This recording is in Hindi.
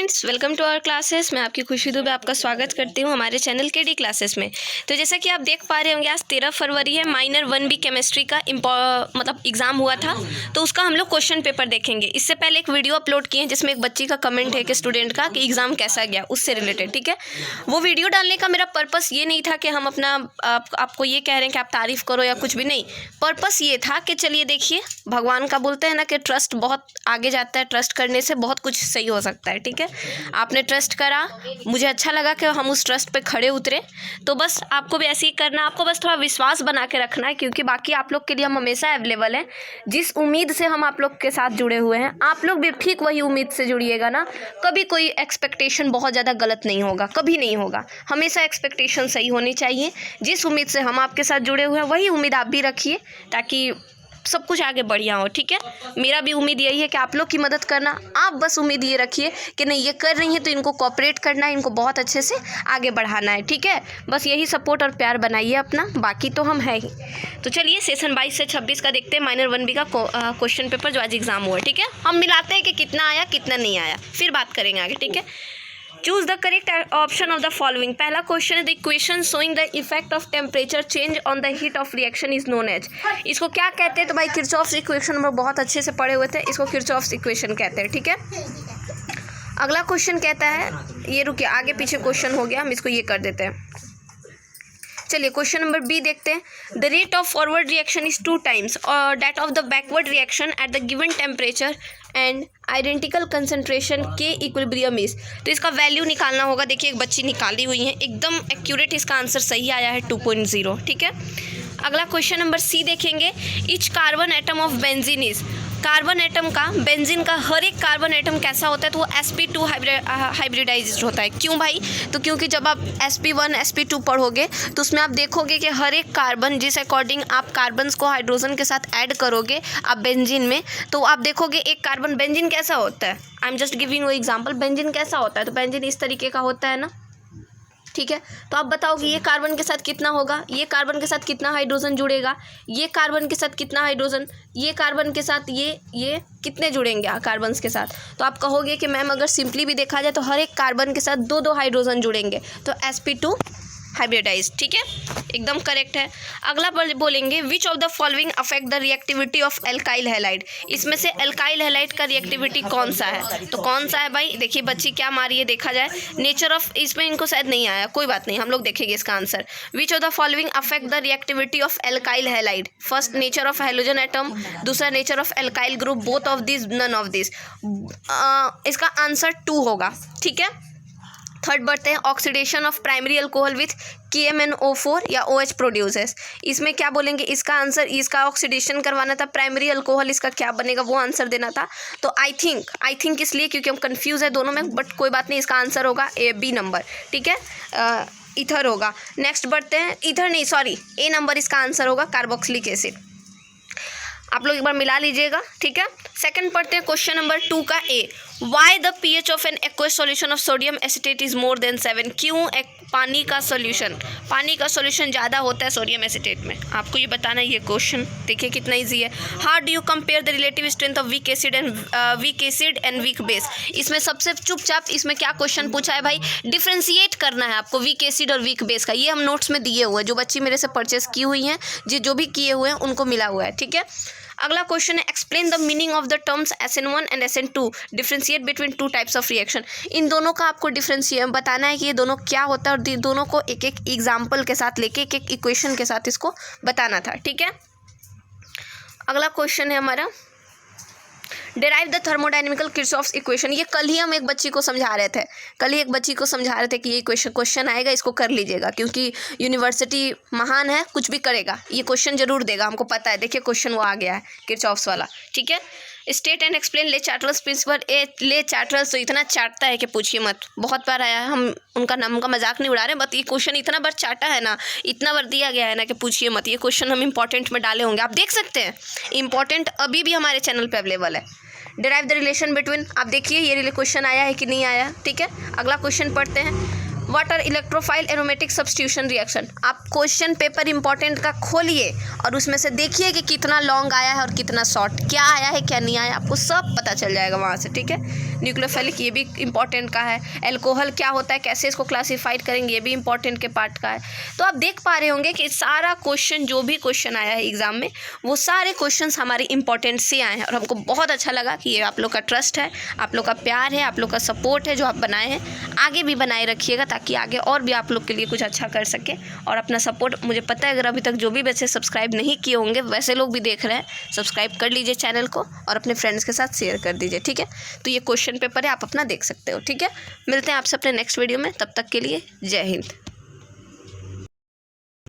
Students, welcome to our classes. मैं आपकी खुशी दुबे आपका स्वागत करती हूँ हमारे चैनल केडी क्लासेस में। तो जैसा कि आप देख पा रहे होंगे, आज 13 फरवरी है। माइनर 1B केमिस्ट्री का एग्ज़ाम हुआ था, तो उसका हम लोग क्वेश्चन पेपर देखेंगे। इससे पहले एक वीडियो अपलोड किए हैं जिसमें एक बच्ची का कमेंट है कि स्टूडेंट का कि एग्ज़ाम कैसा गया, उससे रिलेटेड। ठीक है, वो वीडियो डालने का मेरा पर्पस ये नहीं था कि हम अपना आपको ये कह रहे हैं कि आप तारीफ़ करो या कुछ भी नहीं। पर्पस ये था कि चलिए देखिए, भगवान का बोलते हैं ना कि ट्रस्ट बहुत आगे जाता है, ट्रस्ट करने से बहुत कुछ सही हो सकता है। ठीक है, आपने ट्रस्ट करा, मुझे अच्छा लगा कि हम उस ट्रस्ट पे खड़े उतरे। तो बस आपको भी ऐसे ही करना, आपको बस थोड़ा विश्वास बना के रखना है, क्योंकि बाकी आप लोग के लिए हम हमेशा अवेलेबल हैं। जिस उम्मीद से हम आप लोग के साथ जुड़े हुए हैं, आप लोग भी ठीक वही उम्मीद से जुड़िएगा ना। कभी कोई एक्सपेक्टेशन बहुत ज़्यादा गलत नहीं होगा, कभी नहीं होगा। हमेशा एक्सपेक्टेशन सही होनी चाहिए। जिस उम्मीद से हम आपके साथ जुड़े हुए हैं, वही उम्मीद आप भी रखिए, ताकि सब कुछ आगे बढ़िया हो। ठीक है, मेरा भी उम्मीद यही है कि आप लोग की मदद करना। आप बस उम्मीद ये रखिए कि नहीं, ये कर रही हैं तो इनको कोऑपरेट करना है, इनको बहुत अच्छे से आगे बढ़ाना है। ठीक है, बस यही सपोर्ट और प्यार बनाइए अपना, बाकी तो हम हैं ही। तो चलिए सेशन 22 से 26 का देखते हैं, माइनर 1B का क्वेश्चन पेपर जो आज एग्जाम हुआ है। ठीक है, हम मिलाते हैं कि कितना आया कितना नहीं आया, फिर बात करेंगे आगे। ठीक है, choose the correct option of the following. पहला क्वेश्चन है, the equation showing the effect of temperature change on the heat of reaction is known as. इसको क्या कहते हैं? तो भाई किरचॉफ्स इक्वेशन हम लोग बहुत अच्छे से पढ़े हुए थे, इसको किरचॉफ्स इक्वेशन कहते हैं। ठीक है, अगला क्वेश्चन कहता है, ये रुकिए, आगे पीछे क्वेश्चन हो गया, हम इसको ये कर देते हैं। चलिए क्वेश्चन नंबर बी देखते हैं। The rate of forward reaction is 2 times और that of the backward reaction at the given temperature and identical concentration के इक्विलिब्रियम इज। तो इसका वैल्यू निकालना होगा। देखिए, एक बच्ची निकाली हुई है, एकदम एक्यूरेट इसका आंसर सही आया है 2.0। ठीक है, अगला क्वेश्चन नंबर सी देखेंगे। Each carbon atom of benzene is. Carbon atom का, बेंजीन का हर एक कार्बन एटम कैसा होता है? तो वो sp2 हाइब्रिडाइज्ड होता है। क्यों भाई? तो क्योंकि जब आप sp1 sp2 पढ़ोगे तो उसमें आप देखोगे कि हर एक कार्बन, जिस अकॉर्डिंग आप कार्बन्स को हाइड्रोजन के साथ ऐड करोगे आप बेंजीन में, तो आप देखोगे एक कार्बन, बेंजीन कैसा होता है, आई एम जस्ट गिविंग वो एग्जाम्पल। बेंजीन कैसा होता है? तो बेंजीन इस तरीके का होता है ना। ठीक है, तो आप बताओ कि ये कार्बन के साथ कितना होगा, ये कार्बन के साथ कितना हाइड्रोजन जुड़ेगा, ये कार्बन के साथ कितना हाइड्रोजन, ये कार्बन के साथ ये कितने जुड़ेंगे कार्बन्स के साथ? तो आप कहोगे कि मैम अगर सिंपली भी देखा जाए तो हर एक कार्बन के साथ 2 हाइड्रोजन जुड़ेंगे, तो sp2 हाइब्रिडाइज। ठीक है, एकदम करेक्ट है। अगला बोलेंगे, विच of the following affect the reactivity of alkyl halide. इसमें से एल्काइल हैलाइड का रिएक्टिविटी कौन सा है? तो कौन सा है भाई? देखिए बच्ची क्या मारी है, देखा जाए। नेचर ऑफ, इसमें इनको शायद नहीं आया, कोई बात नहीं, हम लोग देखेंगे इसका answer. Which of the following affect the reactivity of alkyl halide. First nature of hydrogen atom, दूसरा nature of alkyl group, both of this, none of this. इसका आंसर 2 होगा। ठीक है, थर्ड बढ़ते हैं, oxidation of primary alcohol with KMnO4 या OH प्रोड्यूसेस। इसमें क्या बोलेंगे? इसका आंसर, इसका ऑक्सीडेशन करवाना था, प्राइमरी अल्कोहल, इसका क्या बनेगा वो आंसर देना था। तो आई थिंक इसलिए क्योंकि हम कंफ्यूज है दोनों में, बट कोई बात नहीं, इसका आंसर होगा B नंबर। ठीक है, ईथर होगा। नेक्स्ट बढ़ते हैं, ईथर नहीं, सॉरी, A नंबर इसका आंसर होगा, कार्बोक्सिलिक एसिड। आप लोग एक बार मिला लीजिएगा। ठीक है, सेकंड पढ़ते हैं क्वेश्चन नंबर 2 का A। Why the pH of an aqueous solution of sodium acetate is more than 7। क्यों पानी का सॉल्यूशन ज़्यादा होता है सोडियम एसिटेट में? आपको ये बताना है। ये क्वेश्चन देखिए कितना ईजी है। How do you compare the relative strength of weak acid and weak base. इसमें सबसे चुपचाप इसमें क्या क्वेश्चन पूछा है भाई? डिफ्रेंशिएट करना है आपको वीक एसिड और वीक बेस का। ये हम नोट्स में दिए हुए हैं, जो बच्ची मेरे से परचेस की हुई हैं, जो भी किए हुए हैं उनको मिला हुआ है। ठीक है, अगला क्वेश्चन है, explain the meaning of the terms SN1 and SN2, differentiate between 2 types of reaction. इन दोनों का आपको डिफ्रेंशिएट बताना है कि ये दोनों क्या होता है, और दोनों को एक एक एग्जाम्पल के साथ लेके, एक एक इक्वेशन के साथ इसको बताना था। ठीक है, अगला क्वेश्चन है हमारा, derive the thermodynamical Kirchhoff's equation. ये कल ही हम एक बच्ची को समझा रहे थे, कि ये क्वेश्चन आएगा, इसको कर लीजिएगा, क्योंकि यूनिवर्सिटी महान है, कुछ भी करेगा, ये क्वेश्चन जरूर देगा, हमको पता है। देखिए क्वेश्चन वो आ गया है किरचॉफ्स वाला। ठीक है, स्टेट एंड एक्सप्लेन ले चार्टर्स प्रिंसिपल। ले चार्टर्स तो इतना चाटता है कि पूछिए मत, बहुत बार आया है, हम उनका नाम का मजाक नहीं उड़ा रहे, बट ये क्वेश्चन इतना बार चाटा है ना, इतना बार दिया गया है ना कि पूछिए मत। ये क्वेश्चन हम इंपॉर्टेंट में डाले होंगे, आप देख सकते हैं, इंपॉर्टेंट अभी भी हमारे चैनल पर अवेलेबल है। डिराइव द रिलेशन बिटवीन, आप देखिए ये क्वेश्चन आया है कि नहीं आया। ठीक है, अगला क्वेश्चन पढ़ते हैं। Water electrophile aromatic substitution reaction. आप क्वेश्चन पेपर इंपॉर्टेंट का खोलिए और उसमें से देखिए कि कितना लॉन्ग आया है और कितना शॉर्ट, क्या आया है क्या नहीं आया, आपको सब पता चल जाएगा वहाँ से, ठीक है। न्यूक्लियोफिलिक ये भी इंपॉर्टेंट का है। एल्कोहल क्या होता है, कैसे इसको क्लासीफाइड करेंगे, ये भी इंपॉर्टेंट के पार्ट का है। तो आप देख पा रहे होंगे कि सारा क्वेश्चन, जो भी क्वेश्चन आया है एग्जाम में, वो सारे क्वेश्चन हमारे इंपॉर्टेंट से आए हैं और हमको बहुत अच्छा लगा कि ये आप लोग का ट्रस्ट है, आप लोग का प्यार है, आप लोग का सपोर्ट है जो आप बनाए हैं। आगे भी बनाए रखिएगा ताकि आगे और भी आप लोग के लिए कुछ अच्छा कर सके। और अपना सपोर्ट, मुझे पता है अगर अभी तक जो भी बच्चे सब्सक्राइब नहीं किए होंगे, वैसे लोग भी देख रहे हैं, सब्सक्राइब कर लीजिए चैनल को और अपने फ्रेंड्स के साथ शेयर कर दीजिए, ठीक है। तो ये क्वेश्चन पेपर है, आप अपना देख सकते हो, ठीक है। मिलते हैं आपसे अपने नेक्स्ट वीडियो में, तब तक के लिए जय हिंद।